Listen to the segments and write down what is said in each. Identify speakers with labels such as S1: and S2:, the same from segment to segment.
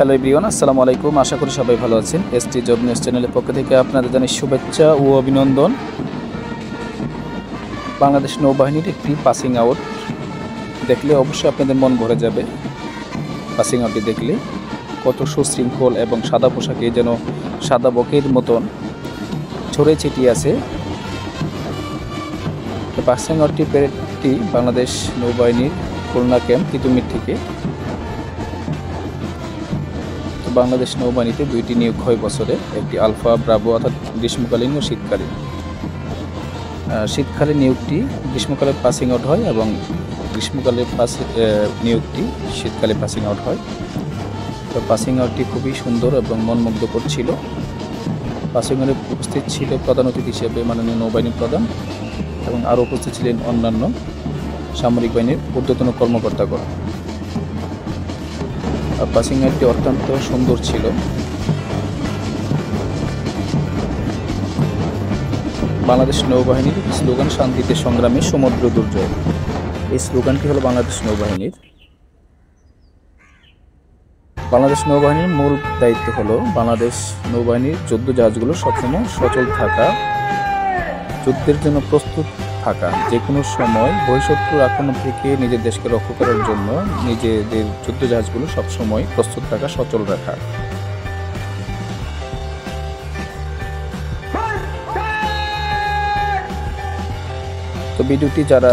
S1: Hello everyone, আসসালামু আলাইকুম। আশা করি সবাই ভালো আছেন। এসটি জব নিউজ চ্যানেলের পক্ষ থেকে আপনাদের জানাই শুভেচ্ছা ও অভিনন্দন। বাংলাদেশ নৌবাহিনীর একটি পাসিং আউট দেখলে অবশ্যই আপনাদের মন ভরে যাবে। পাসিং আউটটি দেখলে কত সুশৃঙ্খল এবং সাদা পোশাকে যেন সাদা বকের মতন ছড়িয়ে ছিটিয়ে আছে। পাসিং আউটটি প্যারেডটি বাংলাদেশ নৌবাহিনীর খুলনা ক্যাম্প তিতুমির থেকে। বাংলাদেশ নৌবাহিনীতে দুইটি নিয়োগ হয় বছরে, একটি আলফা ব্রাভো অর্থাৎ গ্রীষ্মকালীন ও শীতকালীন। শীতকালীন নিয়োগটি গ্রীষ্মকালে পাসিং আউট হয় এবং গ্রীষ্মকালে নিয়োগটি শীতকালে পাসিং আউট হয়। তো পাসিং আউটটি খুবই সুন্দর এবং মনমুগ্ধকর ছিল। পাসিং আউটে উপস্থিত ছিল প্রধান অতিথি হিসেবে মাননীয় নৌবাহিনী প্রধান এবং আরও উপস্থিত ছিলেন অন্যান্য সামরিক বাহিনীর ঊর্ধ্বতন কর্মকর্তাগণ। পাসিং আউটটি অত্যন্ত সুন্দর ছিল। বাংলাদেশ নৌবাহিনীর স্লোগান শান্তিতে সংগ্রামে সমুদ্র দুর্জয়, এই স্লোগানটি হলো বাংলাদেশ নৌবাহিনীর। বাংলাদেশ নৌবাহিনীর মূল দায়িত্ব হলো বাংলাদেশ নৌবাহিনীর যুদ্ধ জাহাজগুলো সবসময় সচল থাকা, যুদ্ধের জন্য প্রস্তুত থাকা, যে কোনো সময় বহিঃশত্রুর আক্রমণ থেকে নিজের দেশকে রক্ষা করার জন্য নিজেদের যুদ্ধ জাহাজগুলো সবসময় প্রস্তুত থাকা, সচল রাখা। তো ভিডিওটি যারা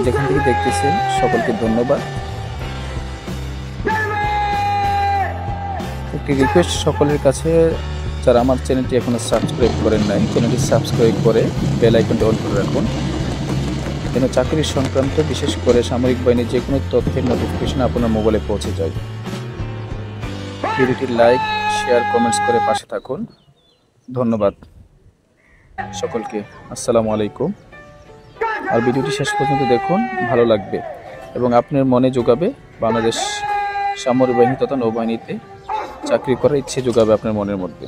S1: যেখান থেকে দেখতেছেন সকলকে ধন্যবাদ। একটি রিকোয়েস্ট সকলের কাছে, যারা আমার চ্যানেলটি এখনো সাবস্ক্রাইব করেন নাই, চ্যানেলটি সাবস্ক্রাইব করে বেল আইকনটি অন করে রাখুন, যেন চাকরি সংক্রান্ত বিশেষ করে সামরিক বাহিনীর যে কোনো তথ্যের নোটিফিকেশন আপনার মোবাইলে পৌঁছে যায়। ভিডিওটি লাইক, শেয়ার, কমেন্টস করে পাশে থাকুন। ধন্যবাদ সকলকে। আসসালামু আলাইকুম। আর ভিডিওটি শেষ পর্যন্ত দেখুন, ভালো লাগবে এবং আপনার মনে যোগাবে বাংলাদেশ সামরিক বাহিনী তথা নৌবাহিনীতে চাকরি করার ইচ্ছে যোগাবে আপনার মনের মধ্যে।